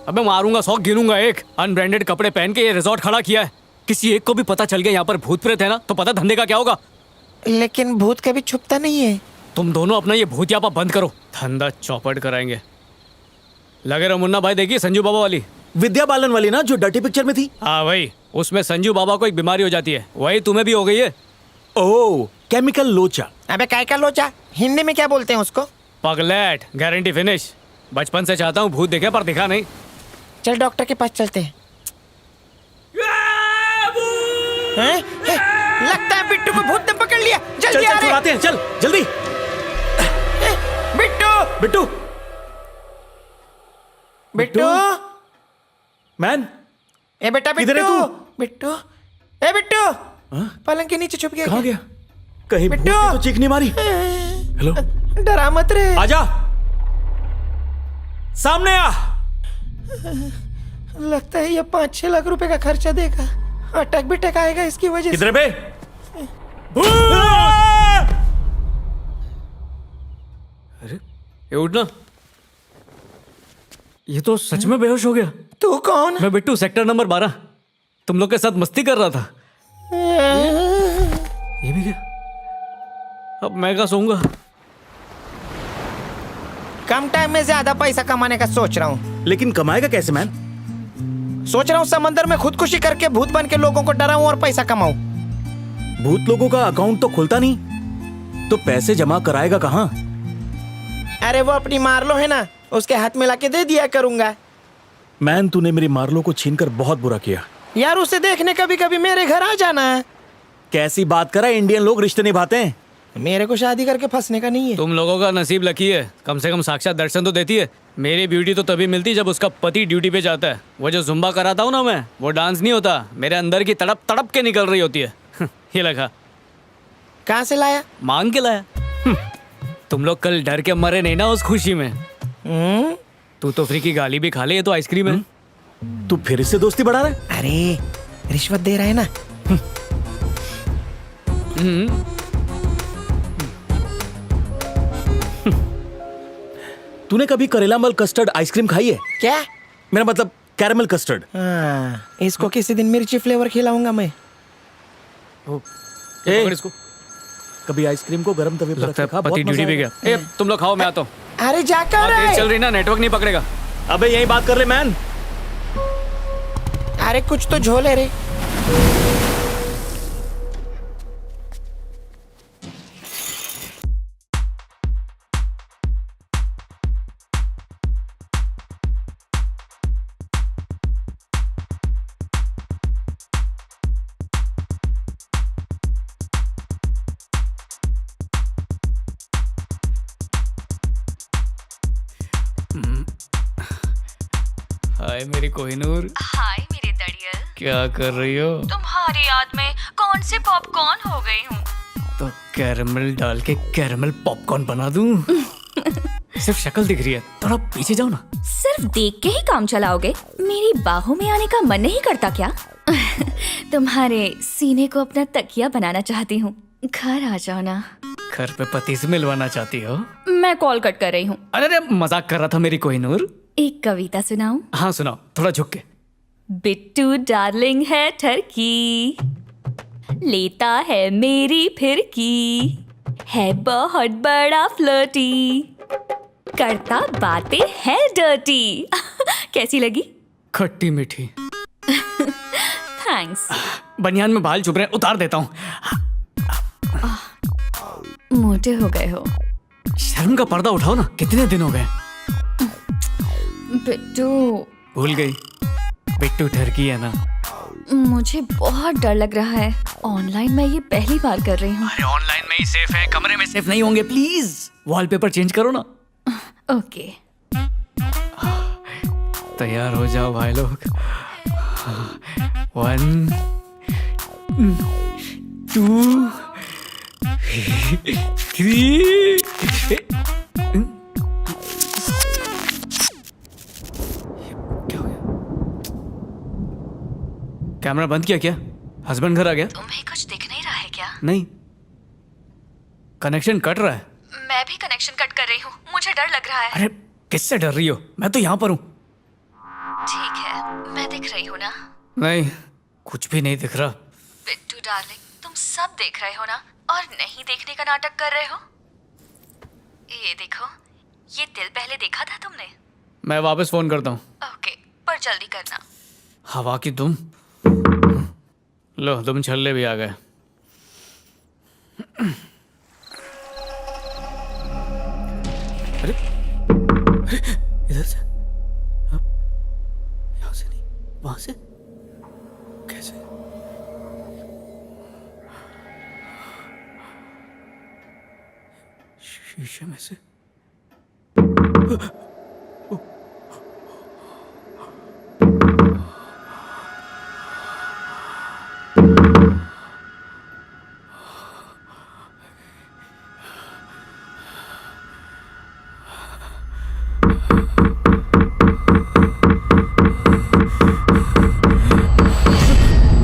अबे मारूंगा, 100 गिनूंगा। एक अनब्रांडेड कपड़े पहन के ये रिजॉर्ट खड़ा किया है। किसी एक को भी पता चल गया यहाँ पर भूत प्रेत है ना, तो पता धंधे का क्या होगा। लेकिन भूत कभी छुपता नहीं है। तुम दोनों अपना ये भूतियापा बंद करो, धंधा चौपट कराएंगे। लगे रहो मुन्ना भाई, देखिए संजू बाबा वाली, विद्या बालन वाली ना, जो डर्टी पिक्चर में थी। हाँ वही, उसमें संजू बाबा को एक बीमारी हो जाती है, वही तुम्हें भी हो गई है। ओह, केमिकल लोचा। अबे काय का लोचा, हिंदी में क्या बोलते हैं उसको? Pagglait, guarantee finish. बचपन से चाहता हूँ भूत दिखे पर दिखा नहीं। चल डॉक्टर के पास चलते हैं। हैं? लगता है बिट्टू को भूत ने पकड़ लिया। चल जल्दी चल आ रहे। छुड़ाते हैं, चल जल्दी। बिट्टू बिट्टू, बिट्टू मैन, ए बेटा किधर है बिट्टू, तू? बिट्टू, ए बिट्टू, पलंग के नीचे छुप गया। कहाँ गया? कहीं भूत बिट्टू! ने तो चीख नहीं मारी? हेलो, डरा मत रे। आजा, सामने आ। लगता है ये 5-6 लाख रुपए का खर्चा देगा। अटक बिटक आएगा इसकी वजह से। किधर बे? अरे ये उठना, ये तो सच में बेहोश हो गया। तू कौन? मैं बिट्टू, सेक्टर नंबर 12, तुम लोग के साथ मस्ती कर रहा था। ये भी क्या? अब मैं कहाँ सोऊंगा? कम टाइम में ज्यादा पैसा कमाने का सोच रहा हूँ। लेकिन कमाएगा कैसे मैन? सोच रहा हूँ समंदर में खुदकुशी करके भूत बन के लोगों को डराऊं और पैसा कमाऊं। भूत लोगों का अकाउंट तो खुलता नहीं, तो पैसे जमा कराएगा कहाँ? अरे वो अपनी मार्लो है ना, उसके हाथ में लाके दे दिया करूंगा। मैन, तूने मेरी मार्लो को छीनकर बहुत बुरा किया। यार उसे देखने कभी कभी मेरे घर आ जाना। कैसी बात करा, इंडियन लोग रिश्ते निभाते हैं। मेरे को शादी करके फंसने का नहीं है। तुम लोगों का नसीब लकी है, कम से कम साक्षात दर्शन तो देती है। मेरी ब्यूटी तो तभी मिलती जब उसका पति ड्यूटी पे जाता है। वो जो जुम्बा कराता हूँ ना मैं, वो डांस नहीं होता, मेरे अंदर की तड़प तड़प के निकल रही होती है। ये लगा। कहाँ से लाया? मांग के लाया। तुम लोग कल डर के मरे नहीं ना उस खुशी में। तू तो फ्री की गाली भी खा ले, ये तो आइसक्रीम है। तू फिर से दोस्ती बढ़ा रहा है? अरे रिश्वत दे रहा है ना। तूने कभी करेला मल कस्टर्ड आइसक्रीम खाई है? क्या? मेरा मतलब कैरमल कस्टर्ड। हाँ, इसको किसी दिन मिर्ची फ्लेवर खिलाऊंगा मैं। पकड़ इसको। कभी आइसक्रीम को गरम तवे पर लगता है रखा, पति बहुत ड्यूटी मजा पे आएगा। गया। तुम लोग खाओ, मैं आता हूँ। अरे जाकर तेज चल रही ना, नेटवर्क नहीं पकड़ेगा। अबे यही बात कर ले मैन। अरे कुछ तो झोले रे। हाय मेरी कोहिनूर, हाय मेरे दड़ियल, क्या कर रही हो? तुम्हारी याद में कौन से पॉपकॉर्न हो गई हूँ। तो कैरमल डाल के कैरमल पॉपकॉर्न बना दूं? सिर्फ शक्ल दिख रही है, थोड़ा पीछे जाओ ना। सिर्फ देख के ही काम चलाओगे? मेरी बाहों में आने का मन नहीं करता क्या? तुम्हारे सीने को अपना तकिया बनाना चाहती हूँ, घर आ जाओ ना। घर पे पति से मिलवाना चाहती हो? मैं कॉल कट कर रही हूँ। अरे मजाक कर रहा था मेरी कोहिनूर। एक कविता सुनाऊं? हाँ सुनाओ, थोड़ा झुक के। बिट्टू डार्लिंग है ठरकी, लेता है मेरी फिरकी, है बहुत बड़ा फ्लर्टी, करता बातें है डर्टी। कैसी लगी? खट्टी मीठी। थैंक्स। बनियान में बाल चुभ रहे हैं, उतार देता हूँ। मोटे हो गए हो। शर्म का पर्दा उठाओ ना, कितने दिन हो गए। बिट्टू, भूल गई, बिट्टू ठरकी है ना। मुझे बहुत डर लग रहा है। ऑनलाइन मैं ये पहली बार कर रही हूँ। अरे ऑनलाइन में ही सेफ है, कमरे में सेफ नहीं होंगे। प्लीज वॉलपेपर चेंज करो ना। ओके। तैयार हो जाओ भाई लोग। 1 2 3। कैमरा बंद किया क्या? हस्बैंड घर आ गया? तुम्हें कुछ दिख नहीं रहा है क्या? नहीं, कनेक्शन कट रहा है। मैं भी कनेक्शन कट कर रही हूँ, मुझे डर लग रहा है। अरे किससे डर रही हो? मैं तो यहाँ पर हूँ। देख रही हो ना? नहीं, कुछ भी नहीं दिख रहा। बिट्टू डार्लिंग, तुम सब देख रहे हो ना, और नहीं देखने का नाटक कर रहे हो? ये देखो, ये दिल पहले देखा था तुमने? मैं वापस फोन करता हूँ। ओके, पर जल्दी करना। हवा की दुम। लो, दुम छल्ले भी आ गए। अरे इधर से, यहाँ से नहीं, वहां से कैसे? शीशे में से।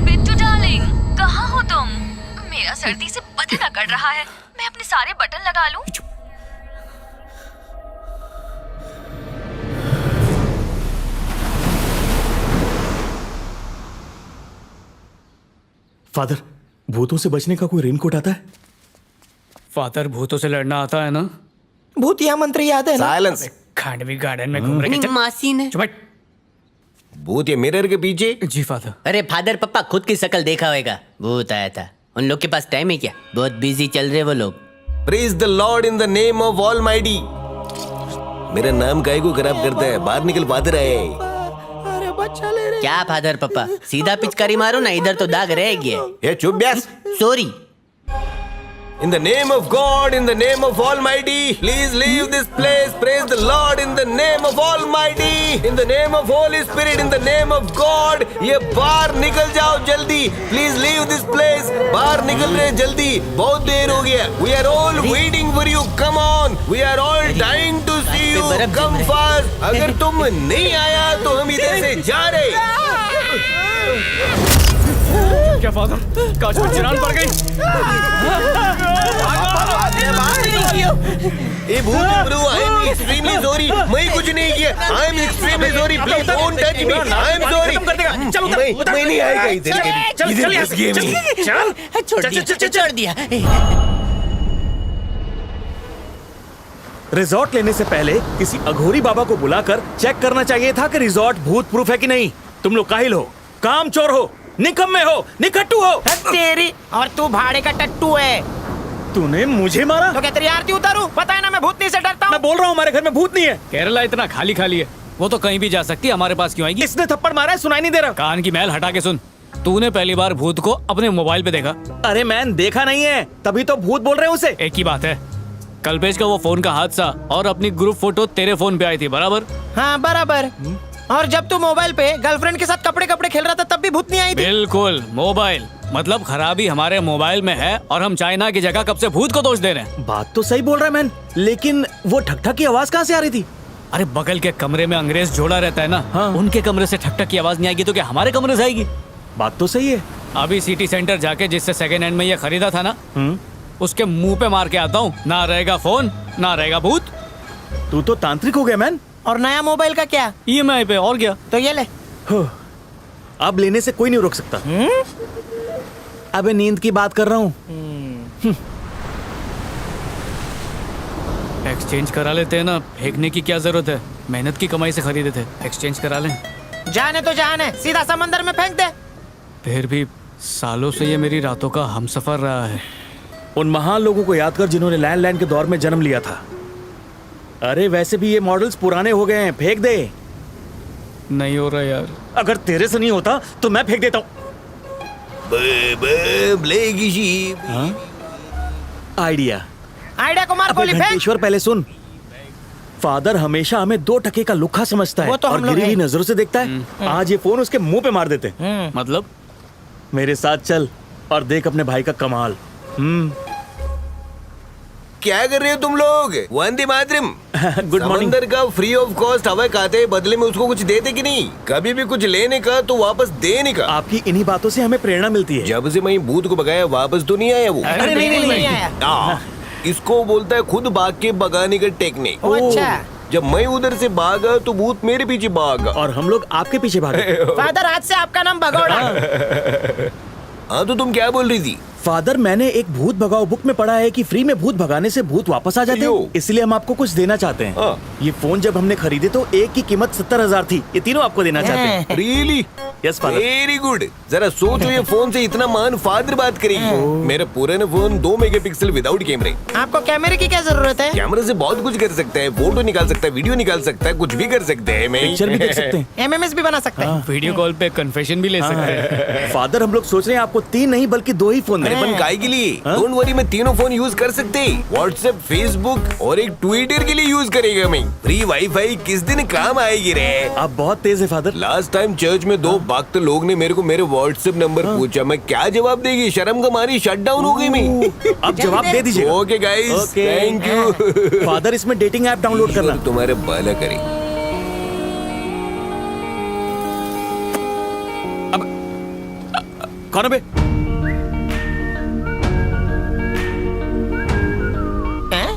बिट्टू डार्लिंग, कहाँ हो तुम? मेरा सर्दी से पसीना कट रहा है। मैं अपने सारे बटन लगा लूं? फादर, भूतों से बचने का कोई रेनकोट आता है? फादर, भूतों से लड़ना आता है ना? भूतिया मंत्र याद है ना? साइलेंस। खांडवी गार्डन में घूम रहे नहीं, चल, मासी ने। चुप बैठ। भूत ये मिरर के पीछे। जी फादर। अरे फादर, पप्पा खुद की शक्ल देखा होगा। भूत आया था। उन लोग के पास टाइम है क्या? बहुत बिजी चल रहे वो लोग। Praise the Lord in the name of almighty. मेरा नाम काय को खराब करता है? बाहर निकल, फादर आए। अरे बच्चा ले रहे। क्या फादर पप्पा, सीधा पिचकारी मारो ना, इधर तो दाग रह गया। ये चुप Beas. Sorry. In the name of God, in the name of Almighty, please leave this place. Praise the Lord in the name of Almighty, in the name of Holy Spirit, in the name of God. ये बाहर निकल जाओ जल्दी. Please leave this place. बाहर निकल रहे जल्दी. बहुत देर हो गया. We are all waiting for you. Come on. We are all dying to see you. Come fast. अगर तुम नहीं आया तो हम इधर से जा रहे. क्या फादर, कांच में चिरान पड़ गई? ए भूत bro, I am extremely sorry. मैं कुछ नहीं किया. I am extremely sorry. Please don't touch me. I am sorry. मैं नहीं आएगा इधर कभी. इधर फंस गए मैं. छोड़ दिया। रिजॉर्ट लेने से पहले किसी अघोरी बाबा को बुलाकर चेक करना चाहिए था कि रिजॉर्ट भूत प्रूफ है कि नहीं। तुम लोग काहिल हो, कामचोर हो, निकम्मे हो, निकट्टू हो। तेरी और तू भाड़े का टट्टू है। तूने मुझे मारा? तो क्या तेरी आरती उतारूं? पता है ना मैं भूतनी से डरता हूँ। मैं बोल रहा हूँ हमारे घर में भूत नहीं है। केरला इतना खाली खाली है, वो तो कहीं भी जा सकती है, हमारे पास क्यों आएगी? इसने थप्पड़ मारा है, सुनाई नहीं दे रहा। कान की मैल हटा के सुन। तूने पहली बार भूत को अपने मोबाइल पे देखा? अरे मैंने देखा नहीं है, तभी तो भूत बोल रहे हैं उसे। एक ही बात है, कल्पेश का वो फोन का हादसा और अपनी ग्रुप फोटो तेरे फोन पे आई थी, बराबर? हाँ बराबर। और जब तू मोबाइल पे गर्लफ्रेंड के साथ कपड़े कपड़े खेल रहा था तब भी भूत नहीं आई थी। बिल्कुल, मोबाइल मतलब खराबी हमारे मोबाइल में है और हम चाइना की जगह कब से भूत को दोष दे रहे हैं। बात तो सही बोल रहा है मैन, लेकिन वो ठक ठक की आवाज कहाँ से आ रही थी? अरे बगल के कमरे में अंग्रेज जोड़ा रहता है ना, हाँ। उनके कमरे से ठक ठक की आवाज नहीं आएगी तो क्या हमारे कमरे से आएगी? बात तो सही है। अभी सिटी सेंटर जाके जिससे सेकेंड हैंड में ये खरीदा था ना, उसके मुंह पे मार के आता हूँ, ना रहेगा फोन ना रहेगा भूत। तू तो तांत्रिक हो गया मैन। और नया मोबाइल का क्या? EMI पे, और क्या? तो ये ले। अब लेने से कोई नहीं रोक सकता। अबे नींद की बात कर रहा हूँ। एक्सचेंज करा लेते हैं ना, फेंकने की क्या जरूरत है? मेहनत की कमाई से खरीदे थे, एक्सचेंज करा लें। जाने तो जान है, सीधा समंदर में फेंक दे। फिर भी सालों से ये मेरी रातों का हमसफर रहा है। उन महान लोगों को याद कर जिन्होंने लैंडलाइन के दौर में जन्म लिया था। अरे वैसे भी ये मॉडल्स पुराने हो गए हैं, फेंक दे। नहीं हो रहा यार। अगर तेरे से नहीं होता तो मैं फेंक देता हूँ। आइडिया आइडिया को मार अबे गोली फेंक। घंटेश्वर पहले सुन, फादर हमेशा हमें 2 टके का लुक्खा समझता है वो तो हम और लोग गिरी हुई हैं। नजरों से देखता है। आज ये फोन उसके मुंह पे मार देते हैं। मतलब? मेरे साथ चल और देख अपने भाई का कमाल। क्या कर रहे हो तुम लोग? वंदे मातरम। Good morning. समंदर का फ्री ऑफ कॉस्ट हवा खाते हैं, बदले में उसको कुछ देते कि नहीं? कभी भी कुछ लेने का तो वापस देने का। आपकी इन्हीं बातों से हमें प्रेरणा मिलती है। जब से मैं भूत को भगाया वापस तो नहीं आया वो। अरे नहीं आया। इसको बोलता है खुद भाग के भगाने का टेक्निक। ओ अच्छा, जब मैं उधर से भागा तो भूत मेरे पीछे भागा। और हम लोग आपके पीछे भागे। फादर आज से आपका नाम भगौड़ा। हाँ तो तुम क्या बोल रही थी? फादर, मैंने एक भूत भगाओ बुक में पढ़ा है कि फ्री में भूत भगाने से भूत वापस आ जाते यो। हैं, इसलिए हम आपको कुछ देना चाहते हैं। हाँ। ये फोन जब हमने खरीदे तो एक की कीमत 70,000 थी, ये तीनों आपको देना चाहते हैं। Really? Yes father. Very good. जरा सोचो, ये फोन से इतना मान फादर बात करेगी। मेरा पुराना फोन 2 मेगापिक्सल विदाउट कैमरे। आपको कैमरे की क्या जरूरत है? कैमरे से बहुत कुछ कर सकता है, फोटो निकाल सकता है, वीडियो निकाल सकता है, कुछ भी कर सकते हैं। मैं पिक्चर भी देख सकते हैं। एमएमएस भी बना सकते हैं। वीडियो कॉल पे कन्फेशन भी ले सकते हैं। फादर, हम लोग सोच रहे हैं आपको 3 नहीं बल्कि 2 ही फोन दें। अपन काय के लिए? डोंट वरी, मैं तीनों फोन यूज कर सकते हैं। व्हाट्सएप, फेसबुक और एक ट्विटर के लिए यूज करेगा मैं। फ्री वाईफाई किस दिन काम आएगी रे? आप बहुत तेज है फादर। लास्ट टाइम चर्च में 2 भक्त लोग ने मेरे को मेरे व्हाट्सएप नंबर पूछा, मैं क्या जवाब देगी? शर्म का मारी शट डाउन हो गई मैं। अब जवाब दे दीजिए। Okay guys, thank you. Father, इसमें डेटिंग ऐप डाउनलोड करना। तुम्हारे भला करे। कौन है बे?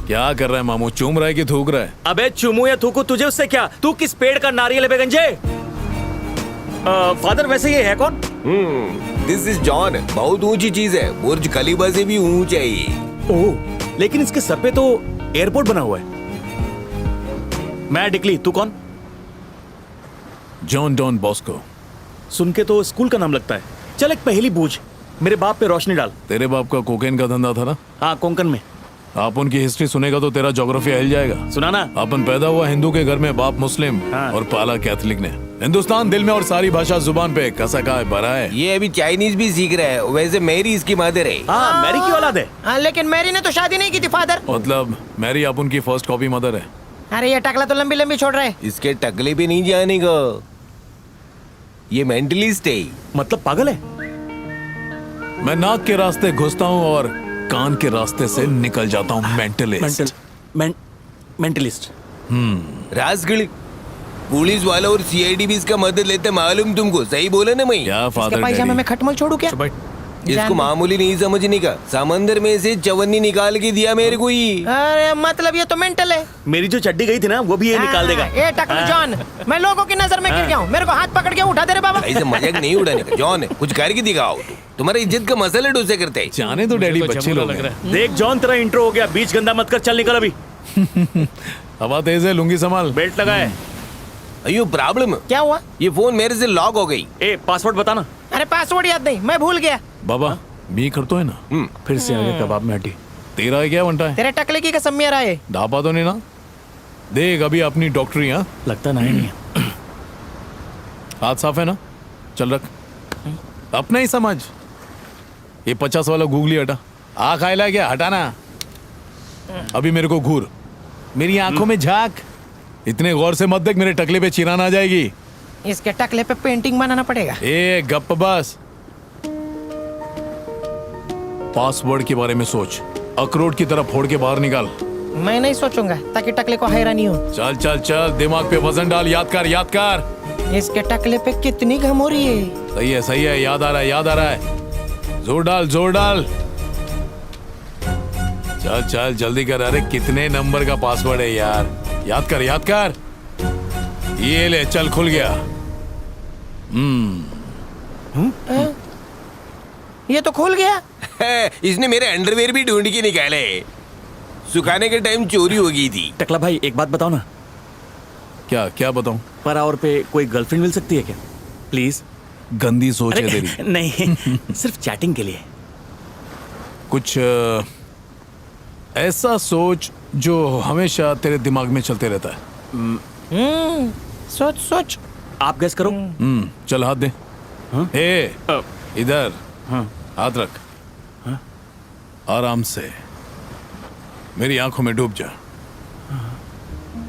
क्या कर रहा है मामू? चूम रहा है कि थूक रहा है? अबे चुमू या थूकू, तुझे उससे क्या? तू किस पेड़ का नारियल है बे गंजे? फादर, वैसे ये है कौन? This is John. बहुत ऊंची चीज है, बुर्ज खलीफा से भी ऊंचा है ये। ओह, लेकिन इसके सर पे तो एयरपोर्ट बना हुआ है। मैं डिकली, तू कौन? John Donne Bosco. सुन के तो स्कूल का नाम लगता है। चल एक पहेली पूछ, मेरे बाप पे रोशनी डाल। तेरे बाप का कोकेन का धंधा था ना? हाँ, कोंकण में। आप उनकी हिस्ट्री सुनेगा तो तेरा ज्योग्राफी हिल जाएगा। सुना ना? अपन पैदा हुआ हिंदू के घर में, बाप मुस्लिम हाँ। और पाला कैथलिक ने। हिंदुस्तान दिल में और सारी भाषा जुबान पे, कसा का है भरा है। ये अभी चाइनीज भी सीख रहा है। वैसे मैरी इसकी मदर है। हाँ, मैरी की औलाद है। हाँ, लेकिन मैरी ने तो शादी नहीं की थी फादर। मतलब मैरी आप उनकी फर्स्ट कॉपी मदर है। अरे ये टकला तो लंबी लंबी छोड़ रहा है। इसके टकले पे नहीं जाने का, ये मेंटलिस्ट है। मतलब पागल है। मैं नाक के रास्ते घुसता हूँ और कान के रास्ते से निकल जाता हूँ। मेंटलिस्ट। मेंटलिस्ट। राजगढ़ पुलिस वाला और सीआईडी भी इसका मदद लेते, मालूम तुमको? सही बोला ना मैं? क्या इसके फादर पायजामे डैडी? में खटमल छोड़ू क्या? इसको मामूली नहीं समझने का। समंदर में से चवन्नी निकाल के दिया मेरे को ही। अरे मतलब ये तो मेंटल है। मेरी जो चड्डी गई थी ना, वो भी ये निकाल देगा। ये टकलू जॉन, मैं लोगों की नजर में गिर गया हूँ। मेरे को हाथ पकड़ के उठा दे रे बाबा। ऐसे मजाक नहीं उड़ाने का। जॉन, कुछ करके दिखाओ। तुम्हारा इज्जत का मसला डोसे करते हैं। जाने तो डैडी, मुझे बच्चे बुरा लोग लग रहा हैं। देख जॉन, तेरा इंट्रो हो गया, बीच गंदा मत कर, चल निकल अभी। हवा तेज है, लुंगी संभाल। बेल्ट लगा है। अयो प्रॉब्लम, क्या हुआ? ये फोन मेरे से लॉक हो गई। ए, पासवर्ड बताना। अरे पासवर्ड याद नहीं, मैं भूल गया। बाबा मी करतो है ना? फिर से आ गया कबाब में हड्डी। तेरा है क्या वंटा है? तेरे टकले की कसम मेरा है। ढापा तो नहीं ना? देख अभी अपनी डॉक्टरी। हाँ, लगता नहीं है। हाथ साफ है ना? चल रख, अपना ही समझ। ये 50 वाला गूगली हटा। आ खाएला क्या? हटाना। अभी मेरे को घूर, मेरी आंखों में झांक। इतने गौर से मत देख, मेरे टकले पे चिरान आ जाएगी। इसके टकले पे पेंटिंग बनाना पड़ेगा। ए गप बस। पासवर्ड के बारे में सोच, अखरोट की तरह फोड़ के बाहर निकाल। मैं नहीं सोचूंगा ताकि टकले को हैरानी हो। चल चल चल, दिमाग पे वजन डाल, याद कर याद कर। इसके टकले पे कितनी घम हो रही है। सही है, याद आ रहा है, याद आ रहा है। जोर डाल जोर डाल। चल चल जल्दी कर। अरे कितने नंबर का पासवर्ड है यार? याद कर याद कर। ये ले, चल खुल गया। ये तो खुल गया। इसने मेरे अंडरवेयर भी ढूंढ के निकाले। सुखाने के टाइम चोरी हो गई थी। टकला भाई, एक बात बताओ ना। क्या क्या बताऊं? पर और पे कोई गर्लफ्रेंड मिल सकती है क्या? प्लीज। गंदी सोच है तेरी। नहीं, सिर्फ चैटिंग के लिए। कुछ ऐसा सोच जो हमेशा तेरे दिमाग में चलते रहता है। सोच सोच। आप गेस करो। चल हाथ दे। ए इधर, हाथ रख। आराम से मेरी आंखों में डूब जा।